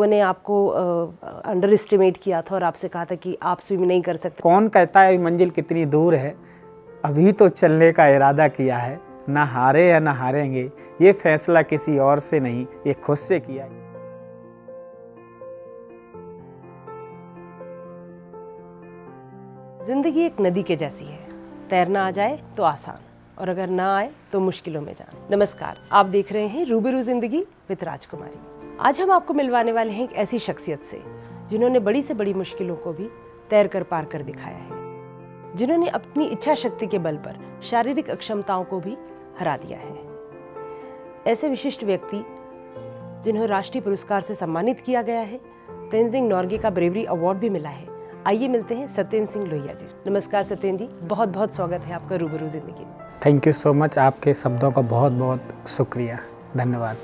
लोगों ने आपको अंडर एस्टिमेट किया था और आपसे कहा था कि आप स्विम नहीं कर सकते। कौन कहता है मंजिल कितनी दूर है, अभी तो चलने का इरादा किया है, ना हारे या ना हारेंगे, ये फैसला किसी और से नहीं, ये खुद से किया है। जिंदगी एक नदी के जैसी है, तैरना आ जाए तो आसान और अगर ना आए तो मुश्किलों में जान। नमस्कार, आप देख रहे हैं रूबरू जिंदगी विद राजकुमारी। आज हम आपको मिलवाने वाले हैं एक ऐसी शख्सियत से जिन्होंने बड़ी से बड़ी मुश्किलों को भी तैर कर पार कर दिखाया है, जिन्होंने अपनी इच्छा शक्ति के बल पर शारीरिक अक्षमताओं को भी हरा दिया है। ऐसे विशिष्ट व्यक्ति जिन्हें राष्ट्रीय पुरस्कार से सम्मानित किया गया है, तेनजिंग नोर्गे का ब्रेवरी अवार्ड भी मिला है। आइए मिलते हैं सत्येन सिंह लोहिया जी। नमस्कार सत्येन जी, बहुत बहुत स्वागत है आपका रूबरू जिंदगी में। थैंक यू सो मच, आपके शब्दों का बहुत बहुत शुक्रिया, धन्यवाद।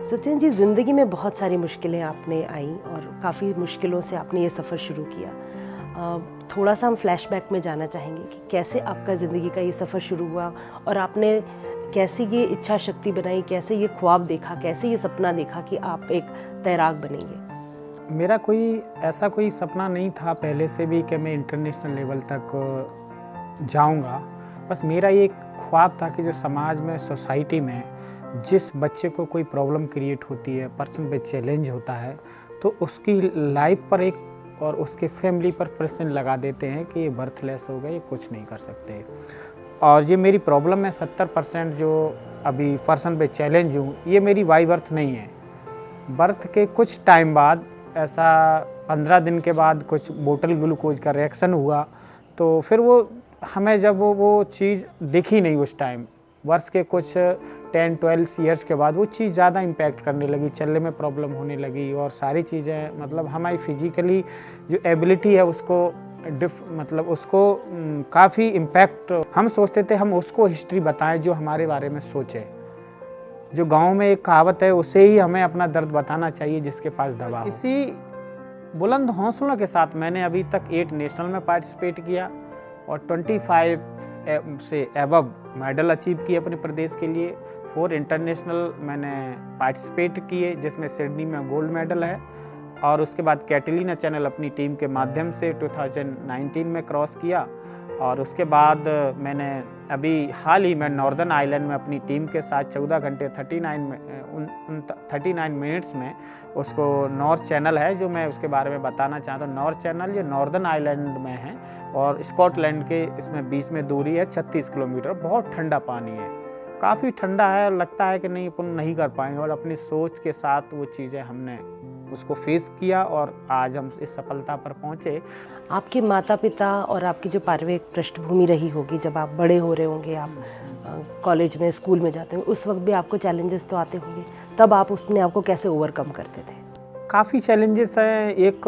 सत्येन जी, ज़िंदगी में बहुत सारी मुश्किलें आपने आई और काफ़ी मुश्किलों से आपने ये सफ़र शुरू किया। थोड़ा सा हम फ्लैशबैक में जाना चाहेंगे कि कैसे आपका ज़िंदगी का ये सफ़र शुरू हुआ और आपने कैसे ये इच्छा शक्ति बनाई, कैसे ये ख्वाब देखा, कैसे ये सपना देखा कि आप एक तैराक बनेंगे। मेरा कोई ऐसा कोई सपना नहीं था पहले से भी कि मैं इंटरनेशनल लेवल तक जाऊंगा। बस मेरा ये ख्वाब था कि जो समाज में, सोसाइटी में जिस बच्चे को कोई प्रॉब्लम क्रिएट होती है, पर्सन पे चैलेंज होता है, तो उसकी लाइफ पर एक और उसके फैमिली पर प्रेशर लगा देते हैं कि ये बर्थलेस हो गए, ये कुछ नहीं कर सकते। और ये मेरी प्रॉब्लम है। 70% जो अभी पर्सन पे चैलेंज हूँ, ये मेरी बाई बर्थ नहीं है। बर्थ के कुछ टाइम बाद, ऐसा 15 दिन के बाद कुछ बोतल ग्लूकोज का रिएक्शन हुआ, तो फिर वो हमें जब वो चीज़ दिखी नहीं उस टाइम, वर्ष के कुछ 10-12 ईयर्स के बाद वो चीज़ ज़्यादा इम्पैक्ट करने लगी, चलने में प्रॉब्लम होने लगी और सारी चीज़ें, मतलब हमारी फिजिकली जो एबिलिटी है उसको मतलब उसको काफ़ी इम्पैक्ट। हम सोचते थे हम उसको हिस्ट्री बताएं जो हमारे बारे में सोचे। जो गांव में एक कहावत है, उसे ही हमें अपना दर्द बताना चाहिए जिसके पास दवा हो। इसी बुलंद हौसलों के साथ मैंने अभी तक 8 नेशनल में पार्टिसिपेट किया और 25 से एबव मेडल अचीव किए अपने प्रदेश के लिए। 4 इंटरनेशनल मैंने पार्टिसिपेट किए, जिसमें सिडनी में गोल्ड मेडल है। और उसके बाद कैटलीना चैनल अपनी टीम के माध्यम से 2019 में क्रॉस किया। और उसके बाद मैंने अभी हाल ही में नॉर्दर्न आइलैंड में अपनी टीम के साथ 14 घंटे 39 मिनट्स में उसको नॉर्थ चैनल है, जो मैं उसके बारे में बताना चाहता हूँ। नॉर्थ चैनल ये नॉर्दर्न आइलैंड में है और स्कॉटलैंड के इसमें बीच में दूरी है 36 किलोमीटर। बहुत ठंडा पानी है, काफ़ी ठंडा है और लगता है कि नहीं अपन नहीं कर पाएंगे, और अपनी सोच के साथ वो चीज़ें हमने उसको फेस किया और आज हम इस सफलता पर पहुँचे। आपके माता पिता और आपकी जो पारिवारिक पृष्ठभूमि रही होगी, जब आप बड़े हो रहे होंगे, आप कॉलेज में, स्कूल में जाते होंगे, उस वक्त भी आपको चैलेंजेस तो आते होंगे, तब आप अपने आप को कैसे ओवरकम करते थे? काफ़ी चैलेंजेस हैं। एक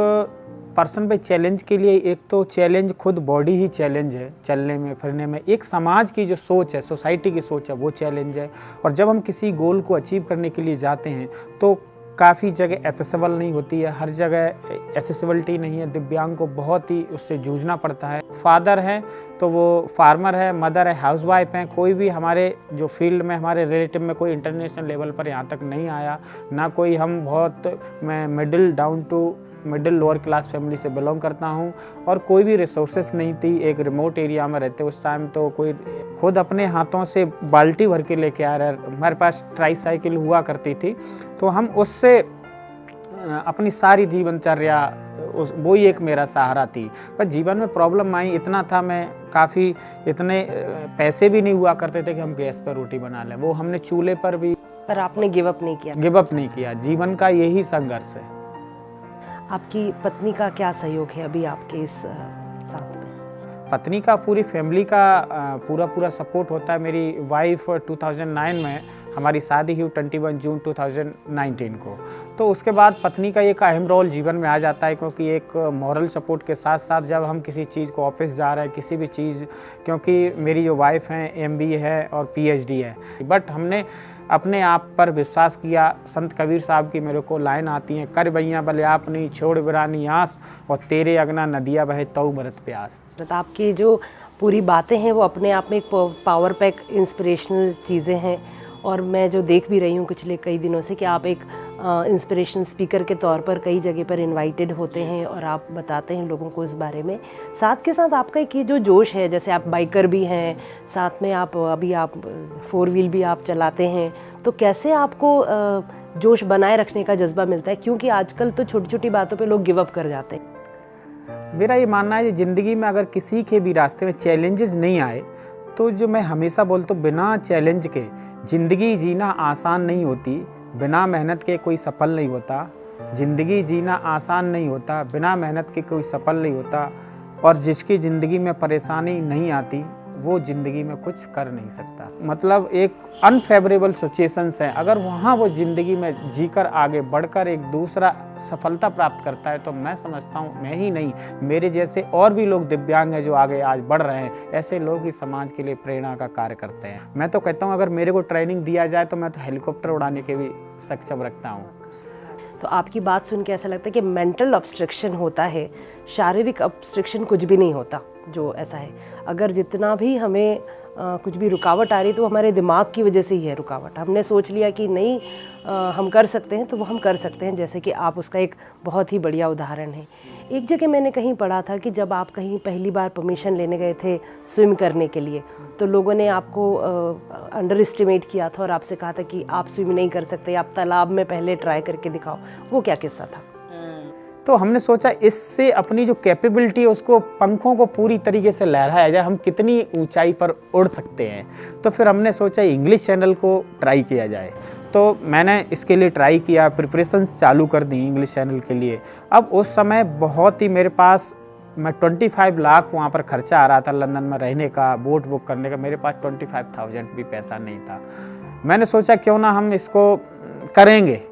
पर्सन पे चैलेंज के लिए एक तो चैलेंज खुद बॉडी ही चैलेंज है, चलने में फिरने में। एक समाज की जो सोच है, सोसाइटी की सोच है, वो चैलेंज है। और जब हम किसी गोल को अचीव करने के लिए जाते हैं तो काफ़ी जगह एक्सेसिबल नहीं होती है, हर जगह एक्सेसिबिलिटी नहीं है। दिव्यांग को बहुत ही उससे जूझना पड़ता है। फादर हैं तो वो फार्मर है, मदर है हाउसवाइफ हैं। कोई भी हमारे जो फील्ड में, हमारे रिलेटिव में कोई इंटरनेशनल लेवल पर यहाँ तक नहीं आया, ना कोई। हम बहुत, मैं मिडिल लोअर क्लास फैमिली से बिलोंग करता हूँ और कोई भी रिसोर्सेस नहीं थी। एक रिमोट एरिया में रहते उस टाइम, तो कोई खुद अपने हाथों से बाल्टी भर के लेके आ रहा है। हमारे पास ट्राईसाइकिल हुआ करती थी, तो हम उससे अपनी सारी जीवनचर्या, वो ही एक मेरा सहारा थी। पर जीवन में प्रॉब्लम आई, इतना था, मैं काफ़ी, इतने पैसे भी नहीं हुआ करते थे कि हम गैस पर रोटी बना लें। वो हमने चूल्हे पर भी। पर आपने गिव अप नहीं किया? गिव अप नहीं किया। जीवन का यही संघर्ष है। आपकी पत्नी का क्या सहयोग है अभी आपके इस साथ में? पत्नी का, पूरी फैमिली का पूरा सपोर्ट होता है। मेरी वाइफ 2009 में हमारी शादी हुई 21 जून 2019 को। तो उसके बाद पत्नी का एक अहम रोल जीवन में आ जाता है, क्योंकि एक मॉरल सपोर्ट के साथ साथ जब हम किसी चीज़ को, ऑफिस जा रहे हैं, किसी भी चीज़, क्योंकि मेरी जो वाइफ हैं MBA है और PhD है, बट हमने अपने आप पर विश्वास किया। संत कबीर साहब की मेरे को लाइन आती हैं, कर बैया बले आप नहीं छोड़ बिरानी आस, और तेरे अगना नदिया बहे तऊ मरत प्यास। आपकी जो पूरी बातें हैं वो अपने आप में एक पावर पैक इंस्पिरेशनल चीज़ें हैं। और मैं जो देख भी रही हूँ पिछले कई दिनों से कि आप एक इंस्पिरेशनल स्पीकर के तौर पर कई जगह पर इनवाइटेड होते हैं और आप बताते हैं लोगों को इस बारे में। साथ के साथ आपका एक ये जो जोश है, जैसे आप बाइकर भी हैं, साथ में आप 4 व्हील भी आप चलाते हैं, तो कैसे आपको जोश बनाए रखने का जज्बा मिलता है? क्योंकि आजकल तो छोटी छोटी बातों पे लोग गिव अप कर जाते हैं। मेरा ये मानना है कि ज़िंदगी में अगर किसी के भी रास्ते में चैलेंजेस नहीं आए तो जो मैं हमेशा बोलता हूँ, बिना चैलेंज के ज़िंदगी जीना आसान नहीं होती, बिना मेहनत के कोई सफल नहीं होता। ज़िंदगी जीना आसान नहीं होता, बिना मेहनत के कोई सफल नहीं होता। और जिसकी ज़िंदगी में परेशानी नहीं आती वो ज़िंदगी में कुछ कर नहीं सकता। मतलब एक अनफेवरेबल सिचुएशंस हैं, अगर वहाँ वो ज़िंदगी में जीकर आगे बढ़कर एक दूसरा सफलता प्राप्त करता है तो मैं समझता हूँ, मैं ही नहीं, मेरे जैसे और भी लोग दिव्यांग हैं जो आगे आज बढ़ रहे हैं, ऐसे लोग ही समाज के लिए प्रेरणा का कार्य करते हैं। मैं तो कहता हूँ अगर मेरे को ट्रेनिंग दिया जाए तो मैं तो हेलीकॉप्टर उड़ाने के भी सक्षम रखता हूँ। तो आपकी बात सुन के ऐसा लगता है कि मेंटल ऑब्स्ट्रक्शन होता है, शारीरिक ऑब्स्ट्रक्शन कुछ भी नहीं होता जो ऐसा है। अगर जितना भी हमें कुछ भी रुकावट आ रही तो हमारे दिमाग की वजह से ही है रुकावट। हमने सोच लिया कि नहीं हम कर सकते हैं तो वो हम कर सकते हैं, जैसे कि आप उसका एक बहुत ही बढ़िया उदाहरण है। एक जगह मैंने कहीं पढ़ा था कि जब आप कहीं पहली बार परमिशन लेने गए थे स्विम करने के लिए तो लोगों ने आपको अंडर एस्टिमेट किया था और आपसे कहा था कि आप स्विम नहीं कर सकते, आप तालाब में पहले ट्राई करके दिखाओ। वो क्या किस्सा था? तो हमने सोचा इससे अपनी जो कैपेबिलिटी है उसको, पंखों को पूरी तरीके से लहराया जाए, हम कितनी ऊंचाई पर उड़ सकते हैं। तो फिर हमने सोचा इंग्लिश चैनल को ट्राई किया जाए। तो मैंने इसके लिए ट्राई किया, प्रिपरेशंस चालू कर दी इंग्लिश चैनल के लिए। अब उस समय बहुत ही मेरे पास, मैं 25 लाख वहाँ पर खर्चा आ रहा था लंदन में रहने का, बोट बुक करने का, मेरे पास 25,000 भी पैसा नहीं था। मैंने सोचा क्यों ना हम इसको करेंगे,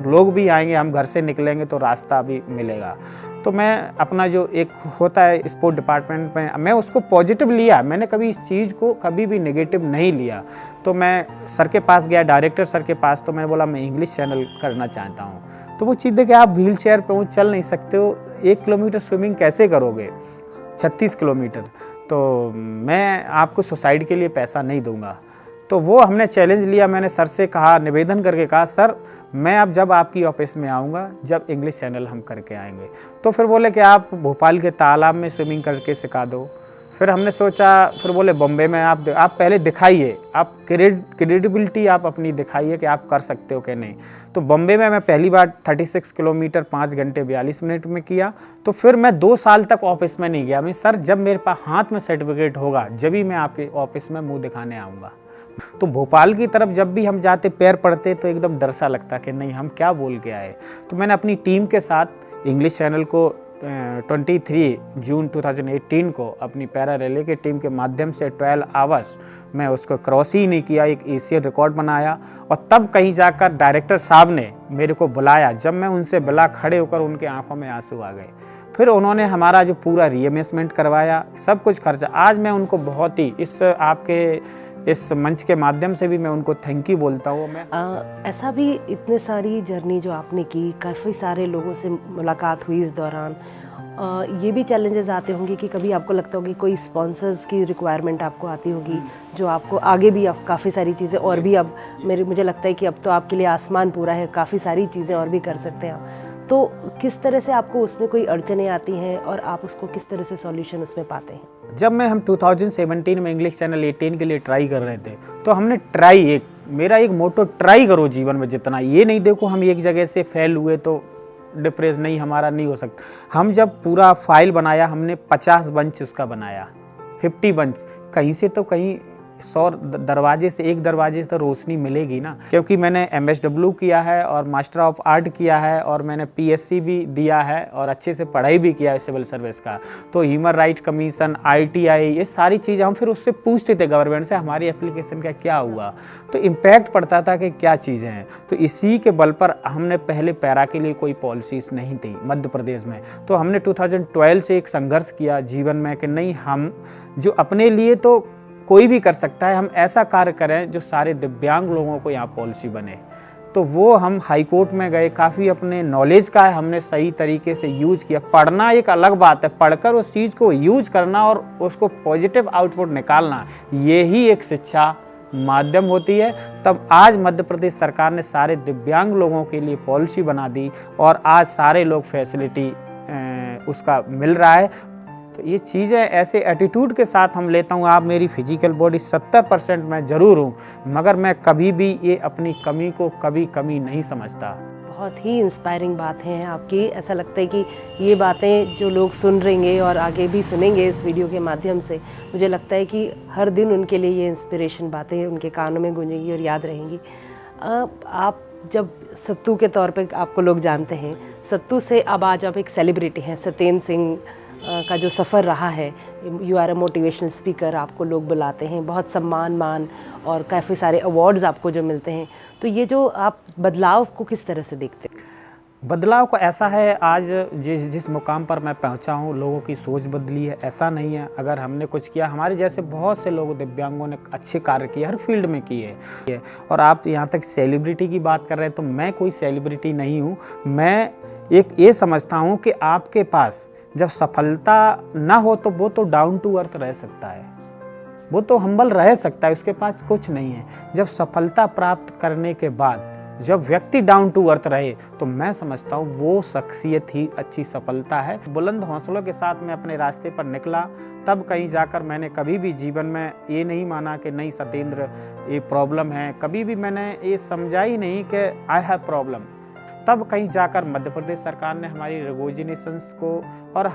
लोग भी आएंगे, हम घर से निकलेंगे तो रास्ता भी मिलेगा। तो मैं अपना जो एक होता है स्पोर्ट डिपार्टमेंट में, मैं उसको पॉजिटिव लिया, मैंने कभी इस चीज़ को कभी भी नेगेटिव नहीं लिया। तो मैं सर के पास गया, डायरेक्टर सर के पास, तो मैंने बोला मैं इंग्लिश चैनल करना चाहता हूँ। तो वो चीज़ देखे, आप व्हील चेयर पर चल नहीं सकते हो, 1 किलोमीटर स्विमिंग कैसे करोगे, 36 किलोमीटर, तो मैं आपको सुसाइड के लिए पैसा नहीं दूंगा। तो वो हमने चैलेंज लिया, मैंने सर से कहा, निवेदन करके कहा, सर मैं अब जब आपकी ऑफिस में आऊँगा जब इंग्लिश चैनल हम करके आएंगे। तो फिर बोले कि आप भोपाल के तालाब में स्विमिंग करके सिखा दो। फिर हमने सोचा, फिर बोले बॉम्बे में आप पहले दिखाइए, आप क्रेडिबिलिटी आप अपनी दिखाइए कि आप कर सकते हो कि नहीं। तो बॉम्बे में मैं पहली बार 36 किलोमीटर 5 घंटे 42 मिनट में किया। तो फिर मैं 2 साल तक ऑफिस में नहीं गया। मैं सर जब मेरे पास हाथ में सर्टिफिकेट होगा जब ही मैं आपके ऑफिस में मुँह दिखाने आऊँगा। तो भोपाल की तरफ जब भी हम जाते, पैर पड़ते तो एकदम डर सा लगता कि नहीं हम क्या बोल के आए। तो मैंने अपनी टीम के साथ इंग्लिश चैनल को 23 जून 2018 को अपनी पैरा रिले की टीम के माध्यम से 12 आवर्स मैं उसको क्रॉस ही नहीं किया, एक एशियन रिकॉर्ड बनाया। और तब कहीं जाकर डायरेक्टर साहब ने मेरे को बुलाया, जब मैं उनसे बुला, खड़े होकर उनके आंखों में आंसू आ गए। फिर उन्होंने हमारा जो पूरा रीअमेसमेंट करवाया, सब कुछ खर्चा। आज मैं उनको बहुत ही इस मंच के माध्यम से भी मैं उनको थैंक यू बोलता हूँ। मैं ऐसा भी इतने सारी जर्नी जो आपने की, काफ़ी सारे लोगों से मुलाकात हुई इस दौरान, ये भी चैलेंजेस आते होंगे कि कभी आपको लगता होगी कोई स्पॉन्सर्स की रिक्वायरमेंट आपको आती होगी जो आपको आगे भी काफ़ी सारी चीज़ें और भी, अब मुझे लगता है कि अब तो आपके लिए आसमान पूरा है, काफ़ी सारी चीज़ें और भी कर सकते हैं। तो किस तरह से आपको उसमें कोई अड़चनें आती हैं और आप उसको किस तरह से सॉल्यूशन उसमें पाते हैं? जब हम 2017 में इंग्लिश चैनल 18 के लिए ट्राई कर रहे थे तो हमने ट्राई, मेरा एक मोटो ट्राई करो जीवन में जितना, ये नहीं देखो हम एक जगह से फेल हुए तो डिप्रेस नहीं, हमारा नहीं हो सकता। हम जब पूरा फाइल बनाया, हमने 50 बंच उसका बनाया, 50 बंच, कहीं से तो कहीं 100 दरवाजे से, एक दरवाजे से तो रोशनी मिलेगी ना। क्योंकि मैंने MSW किया है और मास्टर ऑफ आर्ट किया है और मैंने PSC भी दिया है और अच्छे से पढ़ाई भी किया है सिविल सर्विस का। तो ह्यूमन राइट कमीशन, ITI, ये सारी चीज़ें हम फिर उससे पूछते थे गवर्नमेंट से हमारी एप्लीकेशन का क्या हुआ, तो इम्पैक्ट पड़ता था कि क्या चीज़ें हैं। तो इसी के बल पर हमने पहले पैरा के लिए कोई पॉलिसीज़ नहीं थी मध्य प्रदेश में, तो हमने 2012 से एक संघर्ष किया जीवन में कि नहीं, हम जो अपने लिए तो कोई भी कर सकता है, हम ऐसा कार्य करें जो सारे दिव्यांग लोगों को यहाँ पॉलिसी बने। तो वो हम हाई कोर्ट में गए, काफ़ी अपने नॉलेज का हमने सही तरीके से यूज किया। पढ़ना एक अलग बात है, पढ़कर उस चीज़ को यूज करना और उसको पॉजिटिव आउटपुट निकालना, ये ही एक शिक्षा माध्यम होती है, तब आज मध्य प्रदेश सरकार ने सारे दिव्यांग लोगों के लिए पॉलिसी बना दी और आज सारे लोग फैसिलिटी उसका मिल रहा है। तो ये चीज़ें ऐसे एटीट्यूड के साथ हम लेता हूँ। आप मेरी फिजिकल बॉडी 70% मैं ज़रूर हूँ, मगर मैं कभी भी ये अपनी कमी को कभी कमी नहीं समझता। बहुत ही इंस्पायरिंग बात है आपकी। ऐसा लगता है कि ये बातें जो लोग सुन रहेंगे और आगे भी सुनेंगे इस वीडियो के माध्यम से, मुझे लगता है कि हर दिन उनके लिए ये इंस्पिरेशन बातें उनके कानों में गूंजेंगी और याद रहेंगी। आप जब सत्तू के तौर पे आपको लोग जानते हैं, सत्तू से अब आज आप एक सेलिब्रिटी हैं। सत्येंद्र सिंह का जो सफ़र रहा है, you are a motivational speaker, आपको लोग बुलाते हैं, बहुत सम्मान मान और काफ़ी सारे अवार्ड्स आपको जो मिलते हैं। तो ये जो आप बदलाव को किस तरह से देखते हैं? बदलाव को ऐसा है, आज जिस मुकाम पर मैं पहुंचा हूं, लोगों की सोच बदली है। ऐसा नहीं है अगर हमने कुछ किया, हमारे जैसे बहुत से लोग दिव्यांगों ने अच्छे कार्य किए, हर फील्ड में किए। और आप यहाँ तक सेलिब्रिटी की बात कर रहे हैं, तो मैं कोई सेलिब्रिटी नहीं हूँ। मैं एक ये समझता हूँ कि आपके पास जब सफलता ना हो तो वो तो डाउन टू अर्थ रह सकता है, वो तो हम्बल रह सकता है, उसके पास कुछ नहीं है। जब सफलता प्राप्त करने के बाद जब व्यक्ति डाउन टू अर्थ रहे, तो मैं समझता हूँ वो शख्सियत ही अच्छी सफलता है। बुलंद हौसलों के साथ मैं अपने रास्ते पर निकला, तब कहीं जाकर मैंने कभी भी जीवन में ये नहीं माना कि नहीं सत्येंद्र ये प्रॉब्लम है। कभी भी मैंने ये समझा ही नहीं कि आई हैव प्रॉब्लम। तब कहीं जाकर मध्य प्रदेश सरकार ने हमारी रेगोजिनेशंस को और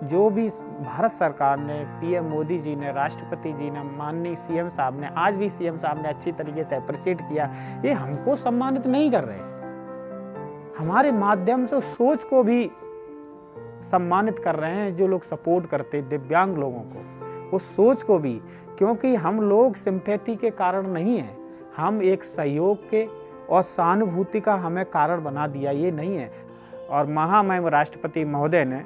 जो भी भारत सरकार ने, पीएम मोदी जी ने, राष्ट्रपति जी ने, माननीय सीएम साहब ने, आज भी सीएम साहब ने अच्छी तरीके से अप्रिशिएट किया। ये हमको सम्मानित नहीं कर रहे, हमारे माध्यम से उस सोच को भी सम्मानित कर रहे हैं जो लोग सपोर्ट करते दिव्यांग लोगों को, उस सोच को भी। क्योंकि हम लोग सिंपैथी के कारण नहीं हैं, हम एक सहयोग के और सहानुभूति का हमें कारण बना दिया, ये नहीं है। और महामहिम राष्ट्रपति महोदय ने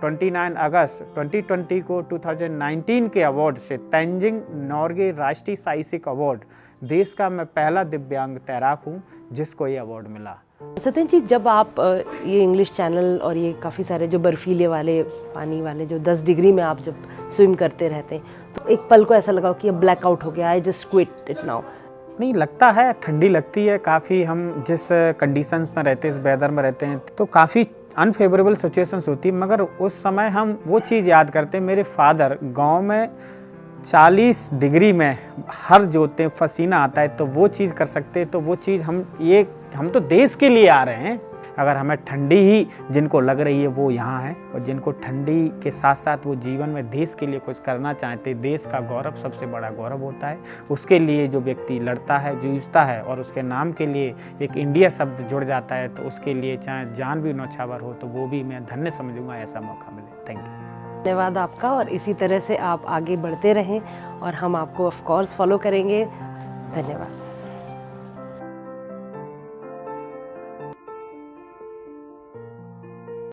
29 अगस्त 2020 को 2019 के अवार्ड से तेंजिंग नोर्गे राष्ट्रीय साहसिक अवार्ड, देश का मैं पहला दिव्यांग तैराक हूँ जिसको ये अवार्ड मिला। सत्येंद्र जी, जब आप ये इंग्लिश चैनल और ये काफ़ी सारे जो बर्फीले वाले पानी वाले जो 10 डिग्री में आप जब स्विम करते रहते हैं, तो एक पल को ऐसा लगा कि अब ब्लैकआउट हो गया, I just quit it now? नहीं लगता है, ठंडी लगती है काफ़ी। हम जिस कंडीशंस में रहते हैं, इस वेदर में रहते हैं, तो काफ़ी अनफेवरेबल सिचुएशंस होती है। मगर उस समय हम वो चीज़ याद करते हैं, मेरे फादर गांव में 40 डिग्री में हर जोते पसीना आता है, तो वो चीज़ कर सकते हैं। तो वो चीज़ हम तो देश के लिए आ रहे हैं। अगर हमें ठंडी ही जिनको लग रही है वो यहाँ है, और जिनको ठंडी के साथ साथ वो जीवन में देश के लिए कुछ करना चाहते, देश का गौरव सबसे बड़ा गौरव होता है। उसके लिए जो व्यक्ति लड़ता है, जूझता है और उसके नाम के लिए एक इंडिया शब्द जुड़ जाता है, तो उसके लिए चाहे जान भी न्यौछावर हो तो वो भी मैं धन्य समझूंगा, ऐसा मौका मिले। Thank you. धन्यवाद आपका, और इसी तरह से आप आगे बढ़ते रहें और हम आपको ऑफ कोर्स फॉलो करेंगे। धन्यवाद।